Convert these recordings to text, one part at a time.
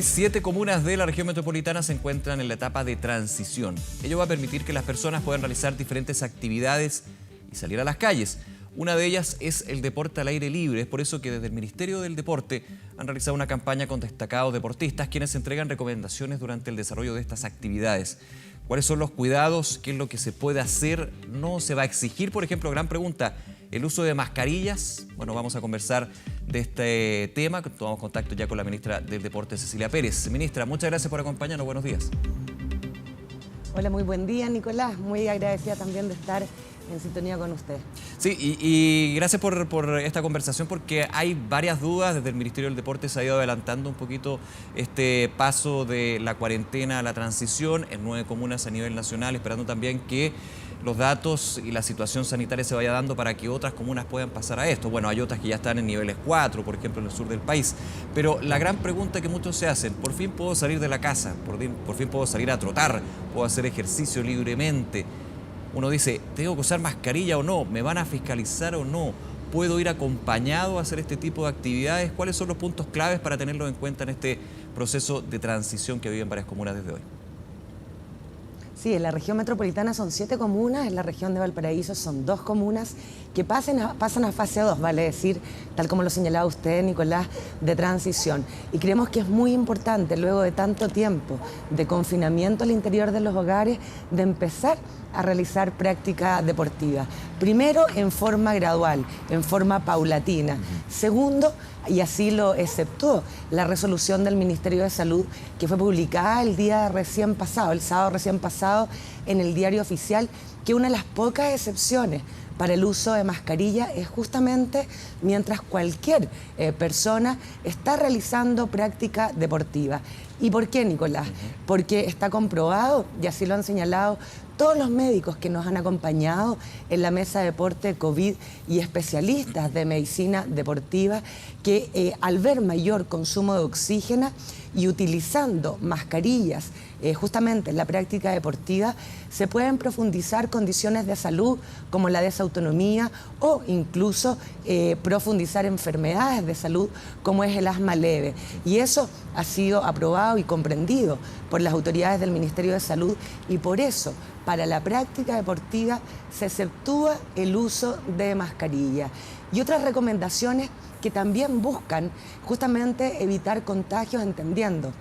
7 comunas de la región metropolitana se encuentran en la etapa de transición. Ello va a permitir que las personas puedan realizar diferentes actividades y salir a las calles. Una de ellas es el deporte al aire libre. Es por eso que desde el Ministerio del Deporte han realizado una campaña con destacados deportistas quienes entregan recomendaciones durante el desarrollo de estas actividades. ¿Cuáles son los cuidados? ¿Qué es lo que se puede hacer? ¿No se va a exigir? Por ejemplo, gran pregunta, ¿el uso de mascarillas? Bueno, vamos a conversar de este tema. Tomamos contacto ya con la ministra del Deporte, Cecilia Pérez. Ministra, muchas gracias por acompañarnos. Buenos días. Hola, muy buen día, Nicolás. Muy agradecida también de estar en sintonía con usted. Sí, y gracias por esta conversación porque hay varias dudas. Desde el Ministerio del Deporte se ha ido adelantando un poquito este paso de la cuarentena a la transición en 9 comunas a nivel nacional, esperando también que los datos y la situación sanitaria se vaya dando para que otras comunas puedan pasar a esto. Bueno, hay otras que ya están en niveles 4, por ejemplo, en el sur del país. Pero la gran pregunta que muchos se hacen, ¿por fin puedo salir de la casa? ¿Por fin puedo salir a trotar? ¿Puedo hacer ejercicio libremente? Uno dice, ¿tengo que usar mascarilla o no? ¿Me van a fiscalizar o no? ¿Puedo ir acompañado a hacer este tipo de actividades? ¿Cuáles son los puntos claves para tenerlos en cuenta en este proceso de transición que viven varias comunas desde hoy? Sí, en la región metropolitana son 7 comunas, en la región de Valparaíso son 2 comunas que pasan a fase 2, vale decir, tal como lo señalaba usted, Nicolás, de transición. Y creemos que es muy importante, luego de tanto tiempo de confinamiento al interior de los hogares, de empezar a realizar práctica deportiva. Primero, en forma gradual, en forma paulatina. Segundo, y así lo exceptuó la resolución del Ministerio de Salud, que fue publicada el día recién pasado, el sábado recién pasado, en el Diario Oficial, que una de las pocas excepciones para el uso de mascarilla es justamente mientras cualquier persona está realizando práctica deportiva. ¿Y por qué, Nicolás? Porque está comprobado, y así lo han señalado todos los médicos que nos han acompañado en la mesa de deporte COVID y especialistas de medicina deportiva, que al ver mayor consumo de oxígeno y utilizando mascarillas justamente en la práctica deportiva, se pueden profundizar condiciones de salud como la desautonomía o incluso profundizar enfermedades de salud como es el asma leve. Y eso ha sido aprobado y comprendido por las autoridades del Ministerio de Salud, y por eso para la práctica deportiva se exceptúa el uso de mascarilla. Y otras recomendaciones que también buscan justamente evitar contagios, entendiendo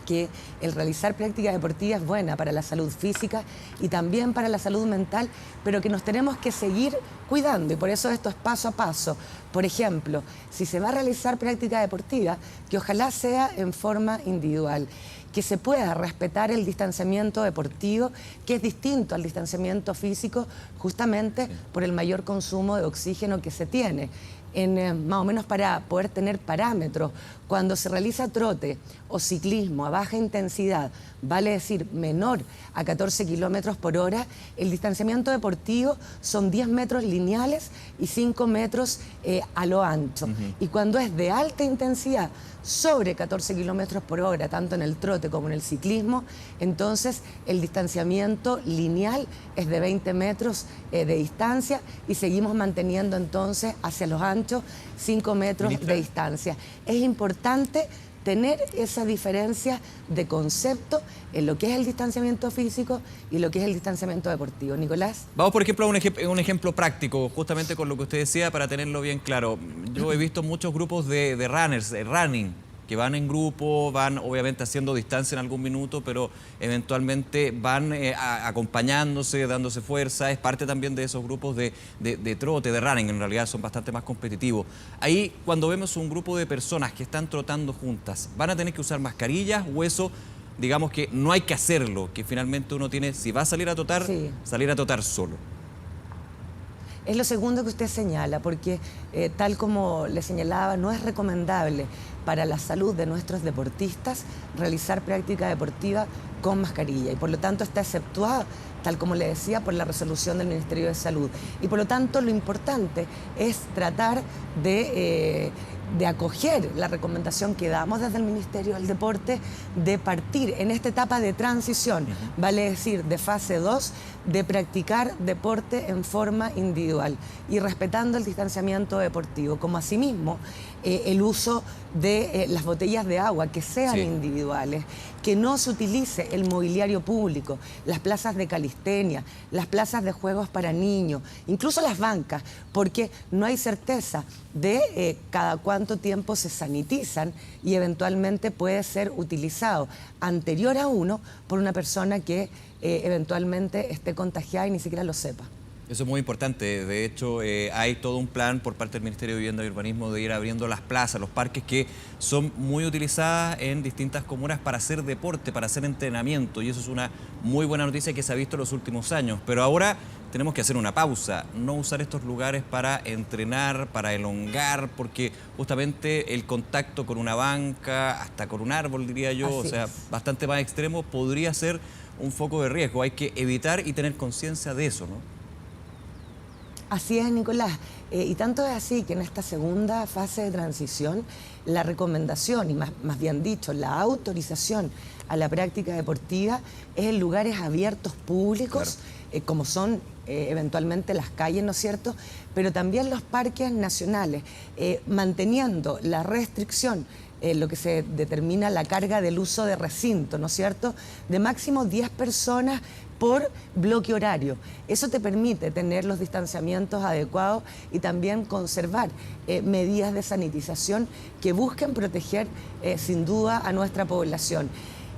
que el realizar práctica deportiva es buena para la salud física y también para la salud mental, pero que nos tenemos que seguir cuidando, y por eso esto es paso a paso. Por ejemplo, si se va a realizar práctica deportiva, que ojalá sea en forma individual, que se pueda respetar el distanciamiento deportivo, que es distinto al distanciamiento físico, justamente por el mayor consumo de oxígeno que se tiene. Más o menos para poder tener parámetros, cuando se realiza trote o ciclismo a baja intensidad, vale decir menor a 14 kilómetros por hora, el distanciamiento deportivo son 10 metros lineales y 5 metros a lo ancho. Y cuando es de alta intensidad, sobre 14 kilómetros por hora, tanto en el trote como en el ciclismo, entonces el distanciamiento lineal es de 20 metros de distancia, y seguimos manteniendo entonces hacia los anchos 5 metros de distancia. Es importante tener esa diferencia de concepto en lo que es el distanciamiento físico y lo que es el distanciamiento deportivo. Nicolás. Vamos, por ejemplo, a un ejemplo práctico, justamente con lo que usted decía, para tenerlo bien claro. Yo he visto muchos grupos de runners, running, que van en grupo, van obviamente haciendo distancia en algún minuto, pero eventualmente van acompañándose, dándose fuerza. Es parte también de esos grupos de trote, de running, en realidad son bastante más competitivos. Ahí, cuando vemos un grupo de personas que están trotando juntas, ¿van a tener que usar mascarillas o eso, digamos que no hay que hacerlo, que finalmente uno tiene, si va a salir a trotar, salir a trotar solo? Es lo segundo que usted señala, porque tal como le señalaba, no es recomendable para la salud de nuestros deportistas realizar práctica deportiva con mascarilla, y por lo tanto está exceptuada, tal como le decía, por la resolución del Ministerio de Salud. Y por lo tanto lo importante es tratar de de acoger la recomendación que damos desde el Ministerio del Deporte de partir en esta etapa de transición, vale decir, de fase 2, de practicar deporte en forma individual y respetando el distanciamiento deportivo, como asimismo el uso de las botellas de agua, que sean individuales, que no se utilice el mobiliario público, las plazas de calistenia, las plazas de juegos para niños, incluso las bancas, porque no hay certeza de cada cuánto tiempo se sanitizan y eventualmente puede ser utilizado anterior a uno por una persona que eventualmente esté contagiada y ni siquiera lo sepa. Eso es muy importante. De hecho, hay todo un plan por parte del Ministerio de Vivienda y Urbanismo de ir abriendo las plazas, los parques que son muy utilizadas en distintas comunas para hacer deporte, para hacer entrenamiento. Y eso es una muy buena noticia que se ha visto en los últimos años. Pero ahora tenemos que hacer una pausa, no usar estos lugares para entrenar, para elongar, porque justamente el contacto con una banca, hasta con un árbol, diría yo, o sea, bastante más extremo, podría ser un foco de riesgo. Hay que evitar y tener conciencia de eso, ¿no? Así es, Nicolás. Y tanto es así que en esta segunda fase de transición, la recomendación, y más bien dicho, la autorización a la práctica deportiva es en lugares abiertos públicos, como son eventualmente las calles, ¿no es cierto?, pero también los parques nacionales, manteniendo la restricción, lo que se determina la carga del uso de recinto, ¿no es cierto?, de máximo 10 personas por bloque horario. Eso te permite tener los distanciamientos adecuados y también conservar medidas de sanitización que busquen proteger sin duda a nuestra población.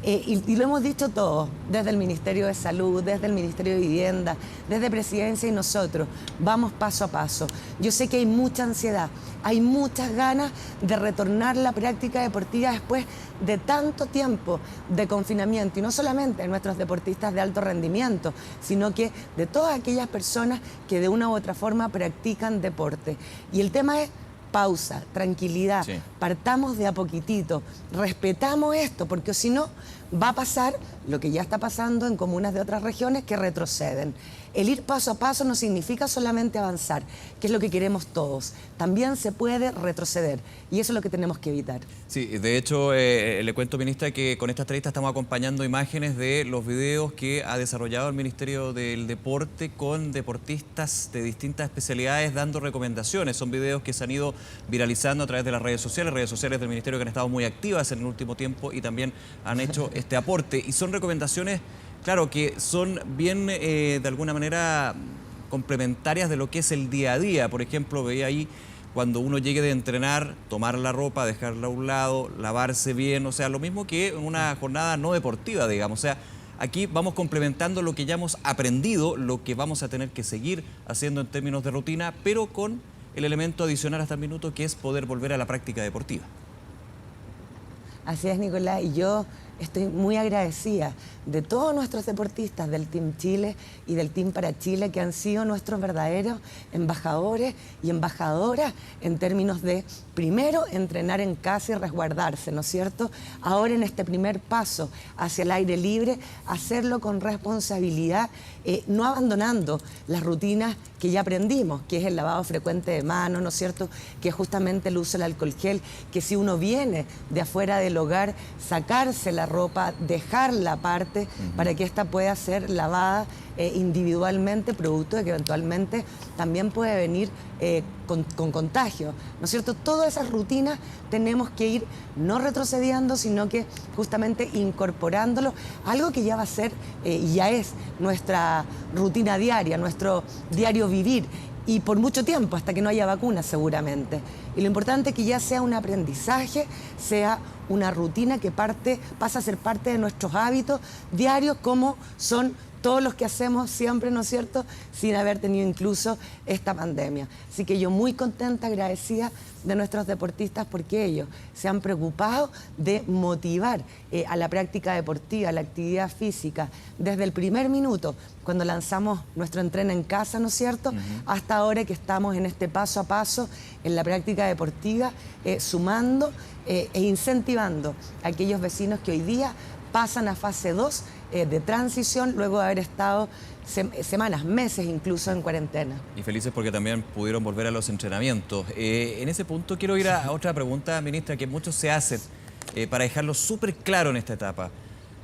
Y lo hemos dicho todos, desde el Ministerio de Salud, desde el Ministerio de Vivienda, desde Presidencia y nosotros, vamos paso a paso. Yo sé que hay mucha ansiedad, hay muchas ganas de retornar la práctica deportiva después de tanto tiempo de confinamiento, y no solamente de nuestros deportistas de alto rendimiento, sino que de todas aquellas personas que de una u otra forma practican deporte. Y el tema es pausa, tranquilidad, partamos de a poquitito, respetamos esto, porque si no va a pasar lo que ya está pasando en comunas de otras regiones que retroceden. El ir paso a paso no significa solamente avanzar, que es lo que queremos todos. También se puede retroceder y eso es lo que tenemos que evitar. Sí, de hecho, le cuento, ministra, que con esta entrevista estamos acompañando imágenes de los videos que ha desarrollado el Ministerio del Deporte con deportistas de distintas especialidades dando recomendaciones. Son videos que se han ido viralizando a través de las redes sociales del Ministerio que han estado muy activas en el último tiempo y también han hecho este aporte. Y son recomendaciones, claro, que son bien, de alguna manera, complementarias de lo que es el día a día. Por ejemplo, veía ahí, cuando uno llegue de entrenar, tomar la ropa, dejarla a un lado, lavarse bien, o sea, lo mismo que en una jornada no deportiva, digamos. O sea, aquí vamos complementando lo que ya hemos aprendido, lo que vamos a tener que seguir haciendo en términos de rutina, pero con el elemento adicional hasta el minuto, que es poder volver a la práctica deportiva. Así es, Nicolás, y yo estoy muy agradecida de todos nuestros deportistas del Team Chile y del Team para Chile, que han sido nuestros verdaderos embajadores y embajadoras en términos de, primero, entrenar en casa y resguardarse, ¿no es cierto? Ahora, en este primer paso hacia el aire libre, hacerlo con responsabilidad, no abandonando las rutinas que ya aprendimos, que es el lavado frecuente de manos, ¿no es cierto?, que es justamente el uso del alcohol gel, que si uno viene de afuera del hogar, sacarse la ropa, dejarla aparte para que ésta pueda ser lavada individualmente, producto de que eventualmente también puede venir con contagio, ¿no es cierto? Todas esas rutinas tenemos que ir no retrocediendo, sino que justamente incorporándolo, algo que ya va a ser y ya es nuestra rutina diaria, nuestro diario vivir, y por mucho tiempo, hasta que no haya vacunas seguramente. Y lo importante es que ya sea un aprendizaje, sea una rutina que pasa a ser parte de nuestros hábitos diarios, como son todos los que hacemos siempre, ¿no es cierto?, sin haber tenido incluso esta pandemia. Así que yo muy contenta, agradecida de nuestros deportistas, porque ellos se han preocupado de motivar a la práctica deportiva, a la actividad física, desde el primer minuto, cuando lanzamos nuestro entreno en casa, ¿no es cierto?, hasta ahora que estamos en este paso a paso en la práctica deportiva, sumando e incentivando a aquellos vecinos que hoy día pasan a fase 2 de transición luego de haber estado semanas, meses incluso en cuarentena. Y felices porque también pudieron volver a los entrenamientos. En ese punto quiero ir a otra pregunta, ministra, que muchos se hacen para dejarlo súper claro en esta etapa.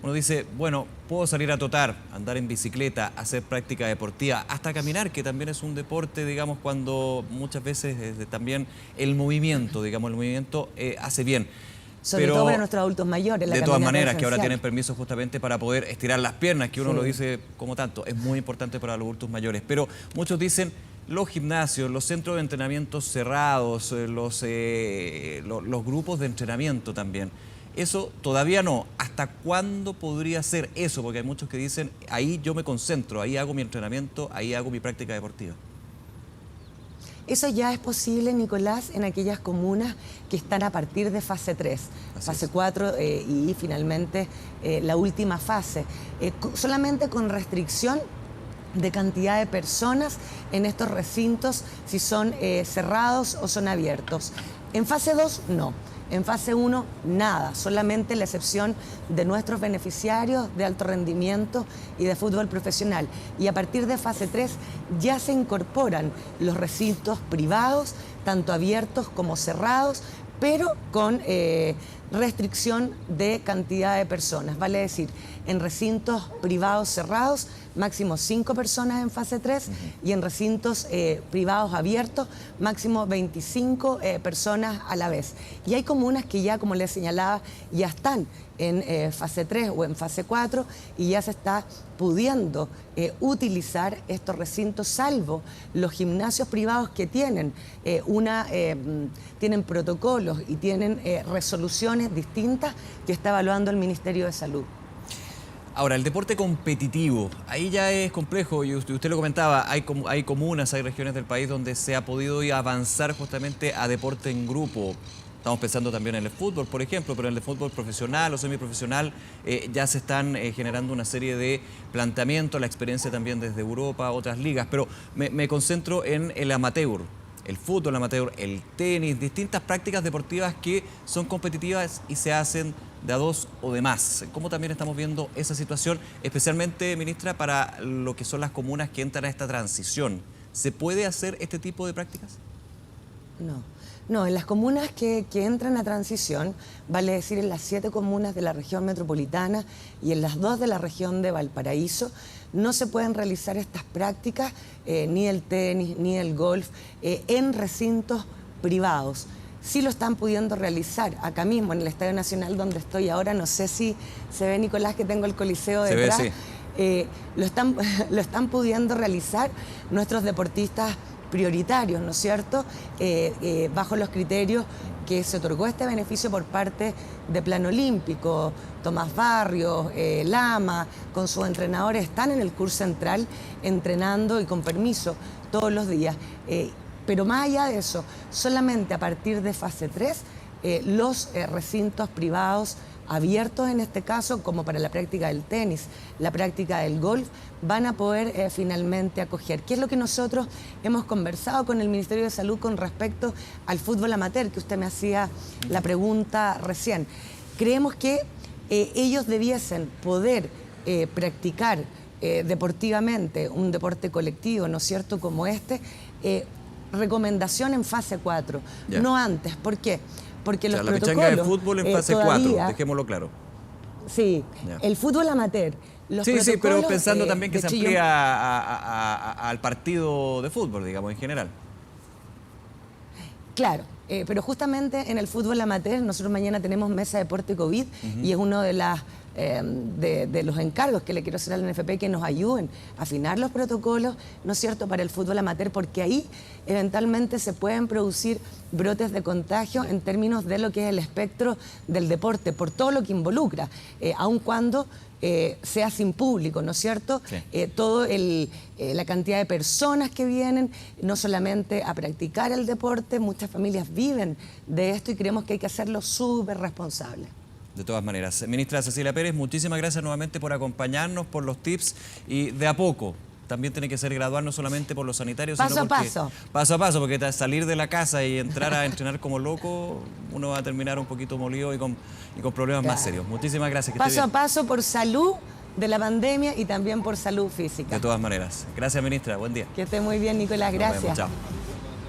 Uno dice, bueno, puedo salir a trotar, andar en bicicleta, hacer práctica deportiva, hasta caminar, que también es un deporte, digamos, cuando muchas veces también el movimiento hace bien. Sobre todo para nuestros adultos mayores. De todas maneras, que ahora tienen permiso justamente para poder estirar las piernas, que uno lo dice como tanto, es muy importante para los adultos mayores. Pero muchos dicen, los gimnasios, los centros de entrenamiento cerrados, los grupos de entrenamiento también. Eso todavía no. ¿Hasta cuándo podría ser eso? Porque hay muchos que dicen, ahí yo me concentro, ahí hago mi entrenamiento, ahí hago mi práctica deportiva. Eso ya es posible, Nicolás, en aquellas comunas que están a partir de fase 3, fase 4 y finalmente la última fase. Solamente con restricción de cantidad de personas en estos recintos, si son cerrados o son abiertos. En fase 2, no. En fase 1, nada, solamente la excepción de nuestros beneficiarios de alto rendimiento y de fútbol profesional. Y a partir de fase 3 ya se incorporan los recintos privados, tanto abiertos como cerrados, pero con restricción de cantidad de personas. Vale decir, en recintos privados cerrados, máximo 5 personas en fase 3 y en recintos privados abiertos, máximo 25 personas a la vez. Y hay comunas que ya, como les señalaba, ya están en fase 3 o en fase 4 y ya se está pudiendo utilizar estos recintos, salvo los gimnasios privados que tienen tienen protocolos y tienen resoluciones distintas que está evaluando el Ministerio de Salud. Ahora, el deporte competitivo, ahí ya es complejo, y usted lo comentaba, hay comunas, hay regiones del país donde se ha podido avanzar justamente a deporte en grupo. Estamos pensando también en el fútbol, por ejemplo, pero en el fútbol profesional o semiprofesional ya se están generando una serie de planteamientos, la experiencia también desde Europa, otras ligas, pero me concentro en el amateur. El fútbol amateur, el tenis, distintas prácticas deportivas que son competitivas y se hacen de a dos o de más. ¿Cómo también estamos viendo esa situación, especialmente, ministra, para lo que son las comunas que entran a esta transición? ¿Se puede hacer este tipo de prácticas? No, en las comunas que entran a transición, vale decir en las 7 comunas de la región metropolitana y en las 2 de la región de Valparaíso, no se pueden realizar estas prácticas, ni el tenis, ni el golf, en recintos privados. Sí lo están pudiendo realizar acá mismo en el Estadio Nacional donde estoy ahora. No sé si se ve, Nicolás, que tengo el Coliseo detrás. Se ve, sí. Lo están pudiendo realizar nuestros deportistas prioritarios, ¿no es cierto? Bajo los criterios que se otorgó este beneficio por parte de Plan Olímpico. Tomás Barrios, Lama, con sus entrenadores, están en el curso central entrenando y con permiso todos los días. Pero más allá de eso, solamente a partir de fase 3, los recintos privados abiertos en este caso, como para la práctica del tenis, la práctica del golf, van a poder finalmente acoger. ¿Qué es lo que nosotros hemos conversado con el Ministerio de Salud con respecto al fútbol amateur, que usted me hacía la pregunta recién? Creemos que ellos debiesen poder practicar deportivamente un deporte colectivo, ¿no es cierto?, como este, recomendación en fase 4, no antes. ¿Por qué? Porque los protocolos... La pichanga de fútbol en fase 4, dejémoslo claro. Sí, el fútbol amateur. Sí, pero pensando también que se amplía al partido de fútbol, digamos, en general. Claro, pero justamente en el fútbol amateur nosotros mañana tenemos mesa de deporte COVID y es uno de los encargos que le quiero hacer al NFP, que nos ayuden a afinar los protocolos, ¿no es cierto?, para el fútbol amateur, porque ahí eventualmente se pueden producir brotes de contagio en términos de lo que es el espectro del deporte, por todo lo que involucra, aun cuando sea sin público, ¿no es cierto? Sí. La cantidad de personas que vienen, no solamente a practicar el deporte, muchas familias viven de esto y creemos que hay que hacerlo súper responsable. De todas maneras. Ministra Cecilia Pérez, muchísimas gracias nuevamente por acompañarnos, por los tips y de a poco. También tiene que ser gradual, no solamente por los sanitarios, paso sino porque, a paso. Paso a paso, porque salir de la casa y entrar a entrenar como loco, uno va a terminar un poquito molido y con problemas más Claro. serios. Muchísimas gracias. Que esté Paso a bien. paso por salud de la pandemia y también por salud física. De todas maneras. Gracias, ministra. Buen día. Que esté muy bien, Nicolás. Nos vemos. Gracias. Chao.